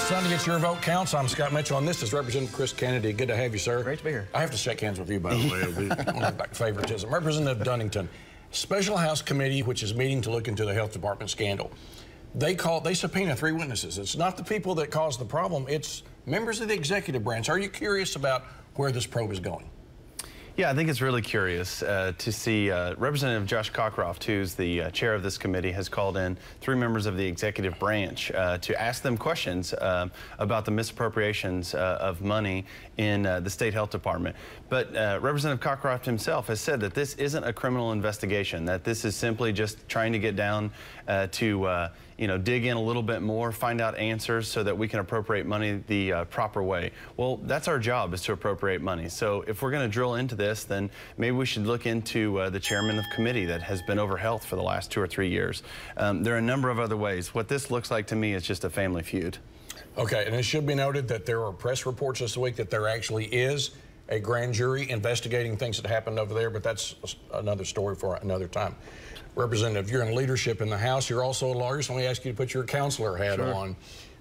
Sunday, it's Your Vote Counts. I'm Scott Mitchell, and this is Representative Chris Kannady. Good to have you, sir. Great to be here. I have to shake hands with you, by the way. It'll be back favoritism. Representative Dunnington, Special House Committee, which is meeting to look into the health department scandal. They subpoena 3 witnesses. It's not the people that caused the problem, it's members of the executive branch. Are you curious about where this probe is going? Yeah, I think it's really curious to see Representative Josh Cockcroft, who's the chair of this committee, has called in 3 members of the executive branch to ask them questions about the misappropriations of money in the state health department. But Representative Cockcroft himself has said that this isn't a criminal investigation, that this is simply just trying to get down to dig in a little bit more, find out answers so that we can appropriate money the proper way. Well, that's our job, is to appropriate money. So if we're going to drill into this, then maybe we should look into the chairman of committee that has been over health for the last 2 or 3 years. There are a number of other ways. What this looks like to me is just a family feud. Okay, and it should be noted that there are press reports this week that there actually is a grand jury investigating things that happened over there, but that's another story for another time. Representative, you're in leadership in the House. You're also a lawyer, so let me ask you to put your counselor hat on.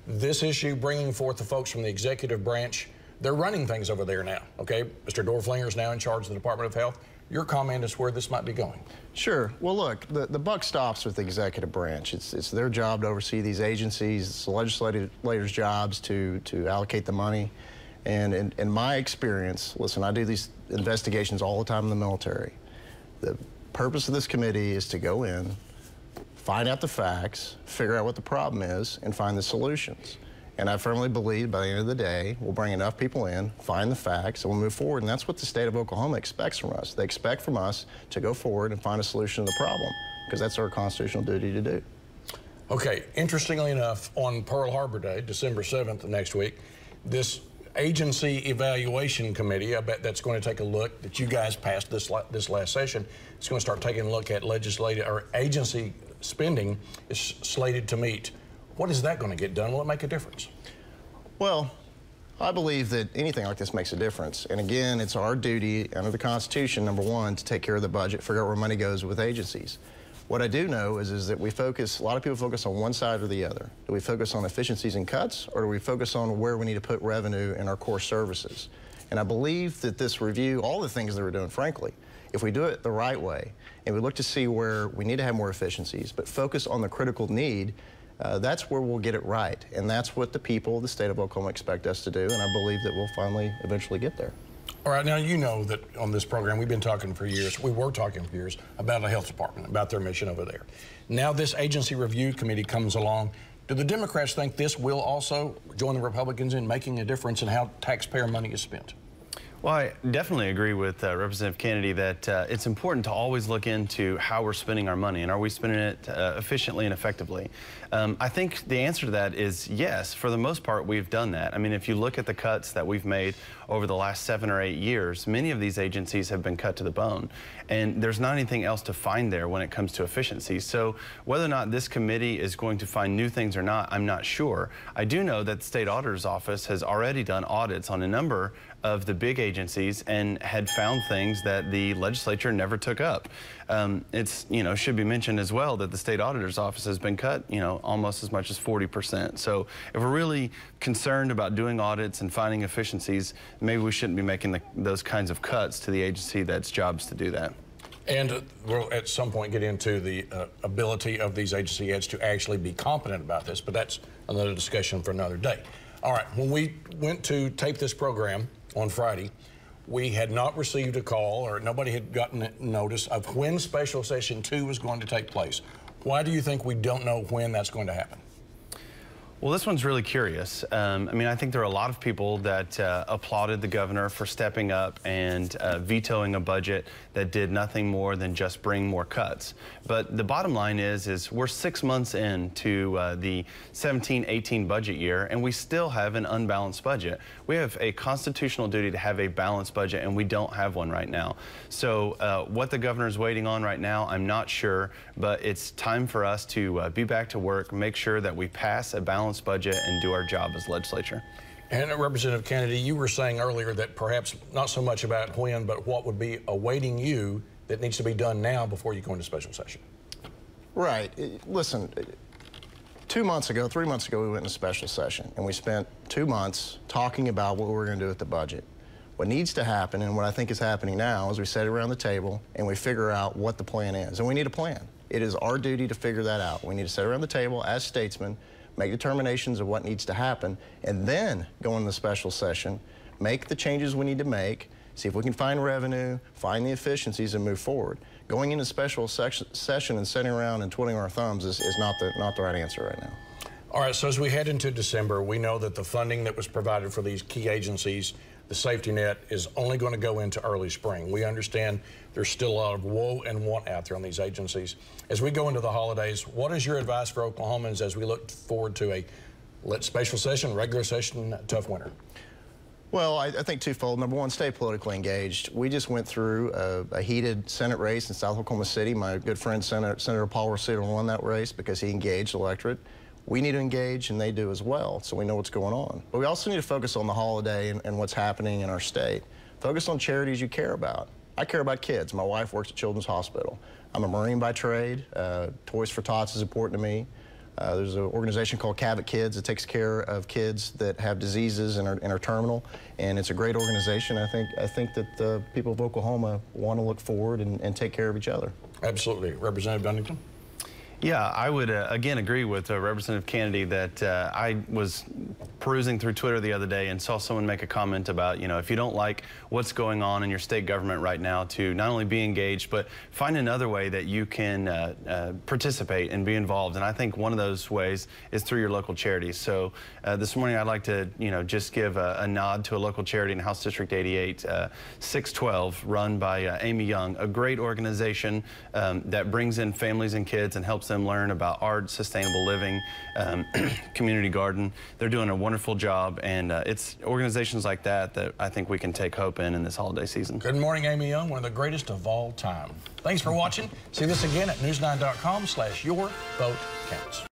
This issue, bringing forth the folks from the executive branch, they're running things over there now, okay? Mr. Dorflinger is now in charge of the Department of Health. Your comment is where this might be going. Sure. Well, look, the buck stops with the executive branch. It's their job to oversee these agencies. It's the legislators' jobs to allocate the money. And in my experience, listen, I do these investigations all the time in the military. The purpose of this committee is to go in, find out the facts, figure out what the problem is, and find the solutions. And I firmly believe by the end of the day, we'll bring enough people in, find the facts, and we'll move forward. And that's what the state of Oklahoma expects from us. They expect from us to go forward and find a solution to the problem, because that's our constitutional duty to do. Okay, interestingly enough, on Pearl Harbor Day, December 7th of next week, this agency evaluation committee, I bet that's going to take a look, that you guys passed this last session, it's going to start taking a look at legislative or agency spending is slated to meet. What is that going to get done? Will it make a difference? Well, I believe that anything like this makes a difference. And again, it's our duty under the Constitution, number 1, to take care of the budget, figure out where money goes with agencies. What I do know is that we focus, a lot of people focus on one side or the other. Do we focus on efficiencies and cuts, or do we focus on where we need to put revenue in our core services? And I believe that this review, all the things that we're doing, frankly, if we do it the right way, and we look to see where we need to have more efficiencies, but focus on the critical need, that's where we'll get it right. And that's what the people of the state of Oklahoma expect us to do, and I believe that we'll finally eventually get there. All right, now you know that on this program we've been talking for years, we were talking for years about the health department, about their mission over there. Now this agency review committee comes along. Do the Democrats think this will also join the Republicans in making a difference in how taxpayer money is spent? Well, I definitely agree with Representative Kannady that it's important to always look into how we're spending our money, and are we spending it efficiently and effectively. I think the answer to that is yes. For the most part, we've done that. I mean, if you look at the cuts that we've made over the last 7 or 8 years, many of these agencies have been cut to the bone, and there's not anything else to find there when it comes to efficiency. So whether or not this committee is going to find new things or not, I'm not sure. I do know that the State Auditor's Office has already done audits on a number of the big agencies and had found things that the legislature never took up. It's, should be mentioned as well that the State Auditor's Office has been cut, almost as much as 40%. So if we're really concerned about doing audits and finding efficiencies, maybe we shouldn't be making those kinds of cuts to the agency that's jobs to do that. And we'll at some point get into the ability of these agency heads to actually be competent about this, but that's another discussion for another day. All right, when we went to tape this program on Friday, we had not received a call, or nobody had gotten notice of when special session 2 was going to take place. Why do you think we don't know when that's going to happen? Well, this one's really curious. I think there are a lot of people that applauded the governor for stepping up and vetoing a budget that did nothing more than just bring more cuts. But the bottom line is we're 6 months into the 17-18 budget year, and we still have an unbalanced budget. We have a constitutional duty to have a balanced budget, and we don't have one right now. So what the governor is waiting on right now, I'm not sure, but it's time for us to be back to work, make sure that we pass a balanced budget and do our job as legislature. And Representative Kannady, you were saying earlier that perhaps not so much about when, but what would be awaiting you that needs to be done now before you go into special session. Right. Listen, 3 months ago, we went in a special session, and we spent 2 months talking about what we were going to do with the budget. What needs to happen, and what I think is happening now, is we sit around the table and we figure out what the plan is. And we need a plan. It is our duty to figure that out. We need to sit around the table as statesmen, make determinations of what needs to happen, and then go in the special session, make the changes we need to make, see if we can find revenue, find the efficiencies, and move forward. Going into special session and sitting around and twiddling our thumbs is not the right answer right now. All right, so as we head into December, we know that the funding that was provided for these key agencies, the safety net, is only going to go into early spring. We understand there's still a lot of woe and want out there on these agencies. As we go into the holidays, what is your advice for Oklahomans as we look forward to a special session, regular session, tough winter? Well, I think twofold. Number one, stay politically engaged. We just went through a heated Senate race in South Oklahoma City. My good friend Senator Paul Rosito won that race because he engaged the electorate. We need to engage, and they do as well, so we know what's going on. But we also need to focus on the holiday and what's happening in our state. Focus on charities you care about. I care about kids. My wife works at Children's Hospital. I'm a Marine by trade. Toys for Tots is important to me. There's an organization called Cabot Kids that takes care of kids that have diseases and are terminal, and it's a great organization. I think that the people of Oklahoma want to look forward and take care of each other. Absolutely. Representative Dunnington? Yeah, I would again agree with Representative Kannady that I was perusing through Twitter the other day and saw someone make a comment about, you know, if you don't like what's going on in your state government right now, to not only be engaged, but find another way that you can participate and be involved. And I think one of those ways is through your local charities. So this morning I'd like to, you know, just give a nod to a local charity in House District 88, 612, run by Amy Young, a great organization that brings in families and kids and helps them learn about art, sustainable living, community garden. They're doing a wonderful job, and it's organizations like that that I think we can take hope in this holiday season. Good morning, Amy Young, one of the greatest of all time. Thanks for watching. See this again at news9.com/yourvotecounts.